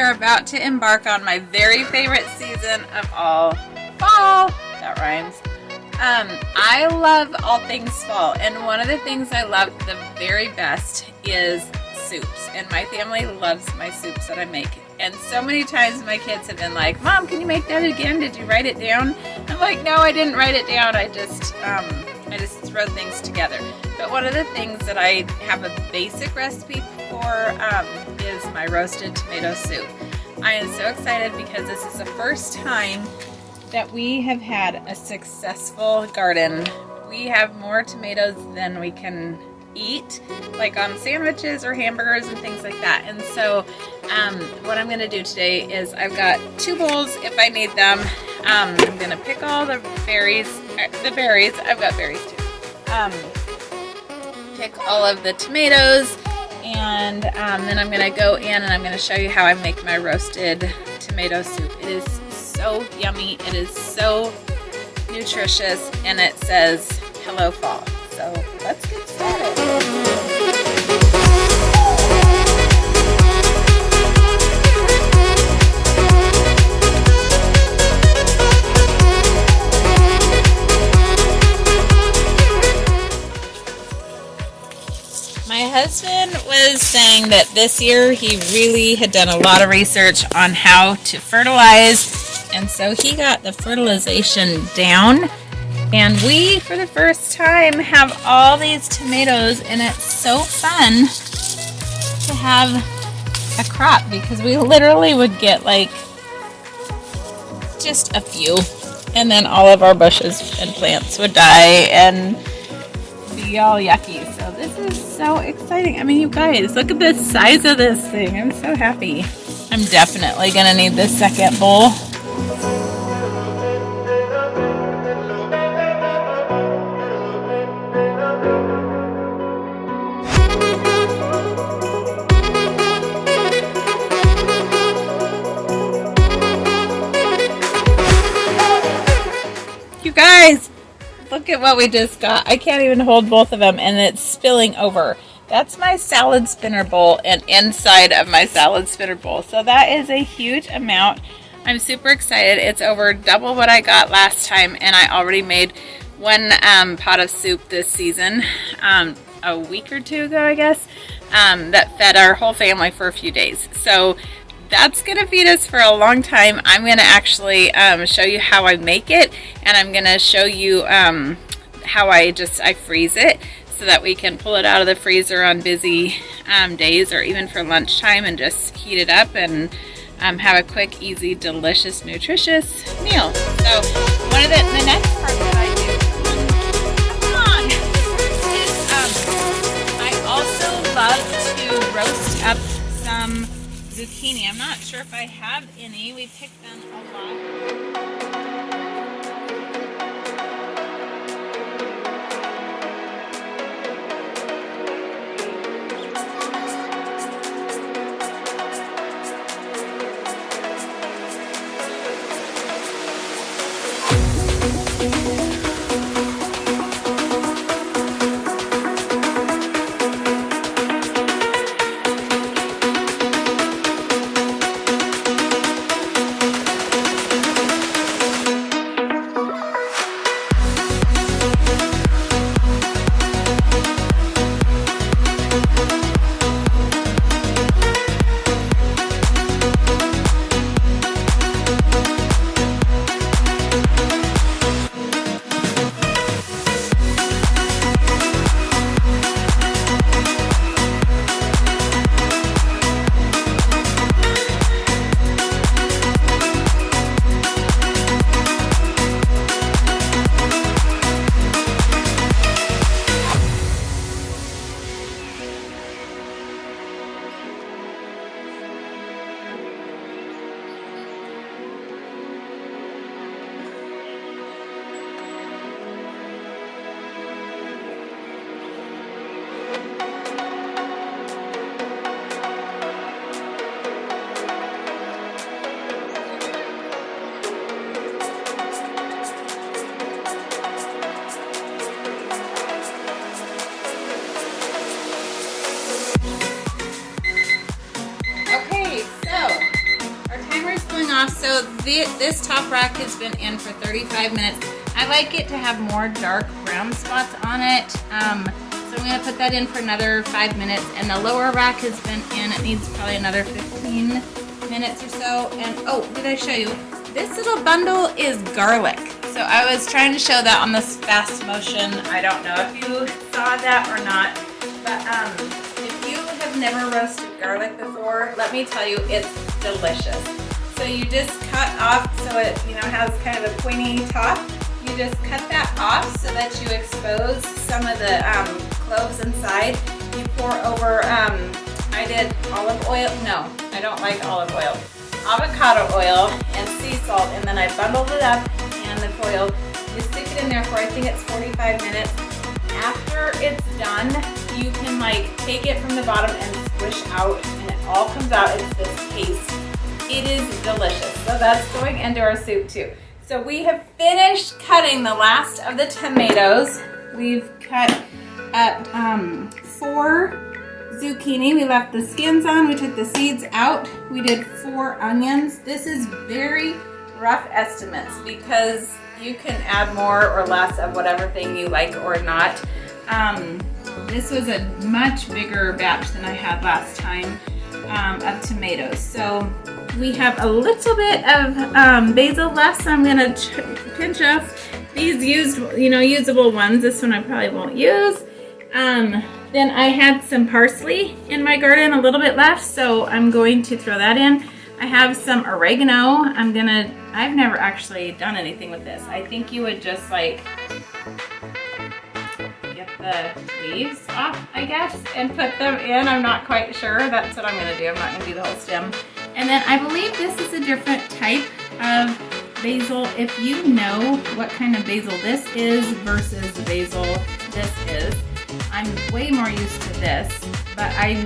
are about to embark on my very favorite season of all, fall. That rhymes. I love all things fall, and one of the things I love the very best is soups, and my family loves my soups that I make. And so many times my kids have been like, Mom, can you make that again? Did you write it down? I'm like, no, I didn't write it down. I just throw things together. But one of the things that I have a basic recipe for is my roasted tomato soup. I am so excited because this is the first time that we have had a successful garden. We have more tomatoes than we can eat, like on sandwiches or hamburgers and things like that. And so what I'm gonna do today is I've got 2 bowls if I need them. I'm gonna pick all the berries, I've got berries too. Pick all of the tomatoes, and then I'm gonna go in and I'm gonna show you how I make my roasted tomato soup. It is so yummy, it is so nutritious, and it says hello fall. So let's get started. My husband was saying that this year he really had done a lot of research on how to fertilize, and so he got the fertilization down, and we for the first time have all these tomatoes, and it's so fun to have a crop because we literally would get like just a few, and then all of our bushes and plants would die and be all yucky. So this is so exciting. I mean, you guys, look at the size of this thing. I'm so happy. I'm definitely gonna need this second bowl. You guys, look at what we just got. I can't even hold both of them, and it's spilling over. That's my salad spinner bowl and inside of my salad spinner bowl. So that is a huge amount. I'm super excited. It's over double what I got last time, and I already made one pot of soup this season, a week or 2 ago, I guess, that fed our whole family for a few days. So that's gonna feed us for a long time. I'm gonna actually show you how I make it, and I'm gonna show you how I freeze it so that we can pull it out of the freezer on busy days or even for lunchtime and just heat it up and have a quick, easy, delicious, nutritious meal. So one of the next part that I do, is I also love to roast up some zucchini. I'm not sure if I have any. We pick them a lot. off. So this top rack has been in for 35 minutes. I like it to have more dark brown spots on it. So I'm gonna put that in for another 5 minutes. And the lower rack has been in, it needs probably another 15 minutes or so. And oh, did I show you? This little bundle is garlic. So I was trying to show that on this fast motion. I don't know if you saw that or not, but if you have never roasted garlic before, let me tell you, it's delicious. So you just cut off so it, you know, has kind of a pointy top. You just cut that off so that you expose some of the cloves inside. You pour over, I did olive oil. No, I don't like olive oil. Avocado oil and sea salt, and then I bundled it up in the foil. You stick it in there for, I think it's 45 minutes. After it's done, you can like take it from the bottom and squish out, and it all comes out. It's this paste. It is delicious. So that's going into our soup too. So we have finished cutting the last of the tomatoes. We've cut up 4 zucchini. We left the skins on. We took the seeds out. We did 4 onions. This is very rough estimates because you can add more or less of whatever thing you like or not. This was a much bigger batch than I had last time of tomatoes. So we have a little bit of basil left, so I'm gonna pinch off these usable ones. This one I probably won't use. Then I had some parsley in my garden, a little bit left, so I'm going to throw that in. I have some oregano. I've never actually done anything with this. I think you would just like get the leaves off, I guess, and put them in. I'm not quite sure. That's what I'm gonna do. I'm not gonna do the whole stem. And then I believe this is a different type of basil. If you know what kind of basil this is versus the basil this is, I'm way more used to this, but I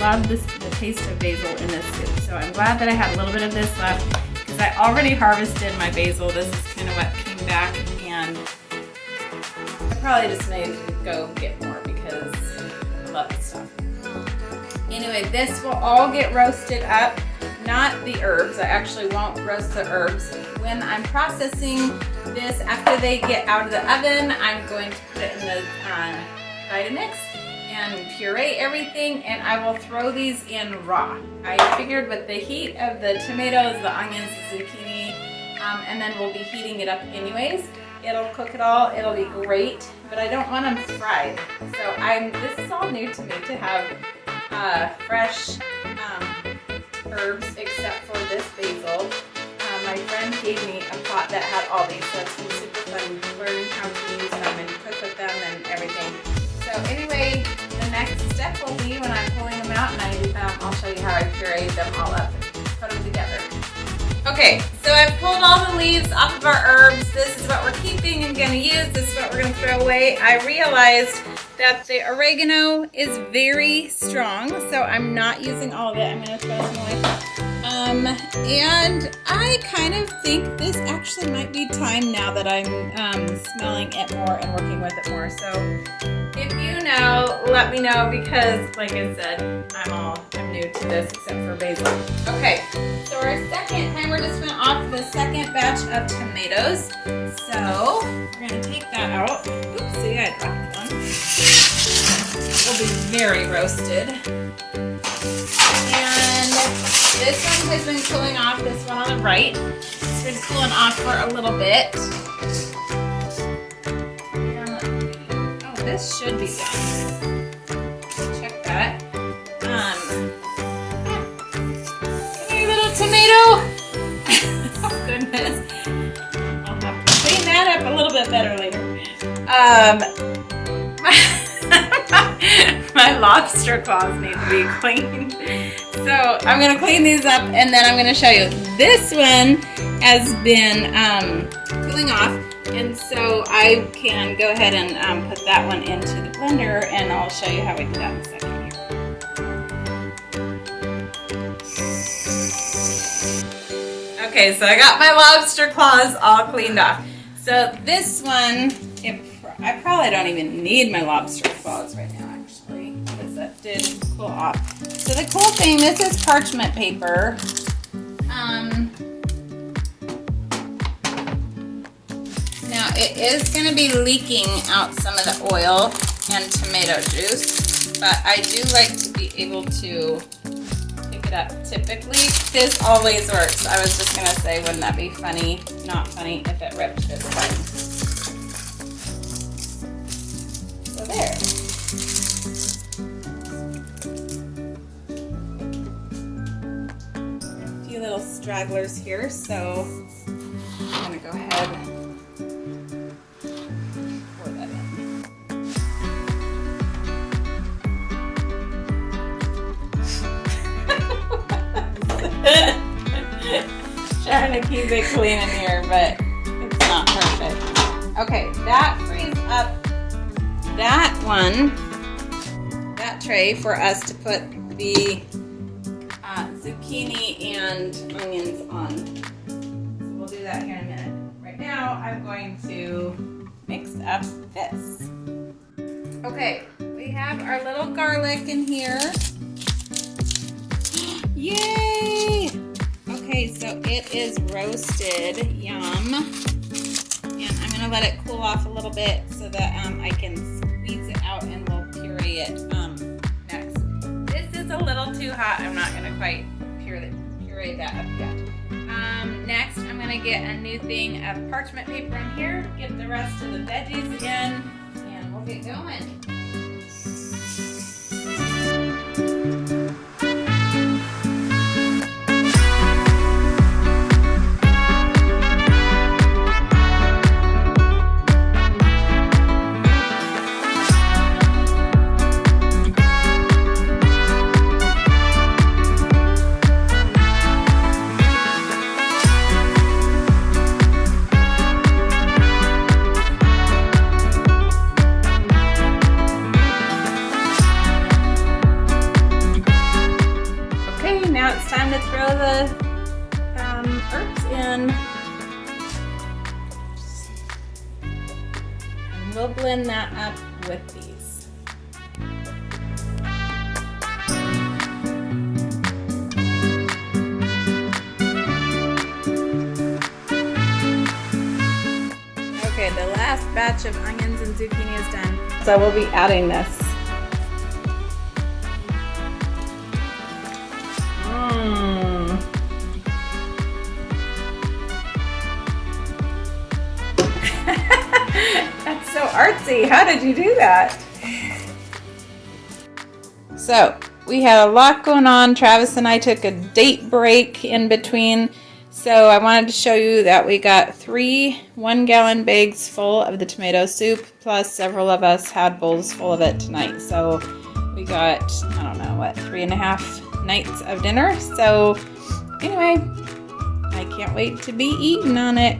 love the taste of basil in this soup. So I'm glad that I had a little bit of this left because I already harvested my basil. This is kind of what came back, and I probably just need to go get more because I love this stuff. Anyway, this will all get roasted up, not the herbs. I actually won't roast the herbs. When I'm processing this, after they get out of the oven, I'm going to put it in the Vitamix and puree everything, and I will throw these in raw. I figured with the heat of the tomatoes, the onions, the zucchini, and then we'll be heating it up anyways. It'll cook it all, it'll be great, but I don't want them fried. So this is all new to me to have fresh herbs except for this basil. My friend gave me a pot that had all these, so it's been super fun learning how to use them and cook with them and everything. So anyway, the next step will be when I'm pulling them out, and I'll show you how I pureed them all up and put them together. Okay, so I've pulled all the leaves off of our herbs. This is what we're keeping and gonna use. This is what we're gonna throw away. I realized that the oregano is very strong, so I'm not using all of it. I'm gonna throw some away. And I kind of think this actually might be time now that I'm smelling it more and working with it more. So if you know, let me know, because like I said, I'm new to this except for basil. Okay, so our second timer just went off the second batch of tomatoes. So we're gonna take that out. Oops, see, I dropped one. It will be very roasted. And this one has been cooling off, this one on the right. It's been cooling off for a little bit. Oh, this should be done. Check that. Come here, little tomato. Oh, goodness. I'll have to clean that up a little bit better later. My lobster claws need to be cleaned. So I'm going to clean these up, and then I'm going to show you. This one has been cooling off, and so I can go ahead and put that one into the blender, and I'll show you how we do that in a second here. Okay, so I got my lobster claws all cleaned off. So this one, I probably don't even need my lobster claws right now, actually, because that did cool off. So the cool thing, this is parchment paper. it is going to be leaking out some of the oil and tomato juice, but I do like to be able to pick it up typically. This always works. I was just going to say, wouldn't that be funny? Not funny if it ripped this time. So there. A few little stragglers here, so I'm going to go ahead and pour that in. Trying to keep it clean in here, but it's not perfect. Okay, that frees up that tray for us to put the zucchini and onions on. So we'll do that here in a minute. Right now, I'm going to mix up this. Okay, we have our little garlic in here. Yay! Okay, so it is roasted. Yum. And I'm going to let it cool off a little bit so that I can squeeze it out and we'll puree it next. This is a little too hot. I'm not going to quite puree that up yet. Next, I'm going to get a new thing of parchment paper in here, get the rest of the veggies in, and we'll get going. Herbs in, and we'll blend that up with these. Okay, the last batch of onions and zucchini is done, so we'll be adding this. That's so artsy. How did you do that? So we had a lot going on. Travis and I took a date break in between. So I wanted to show you that we got 3 1-gallon bags full of the tomato soup, plus several of us had bowls full of it tonight. So we got, I don't know, what, 3.5 nights of dinner. So anyway, I can't wait to be eating on it.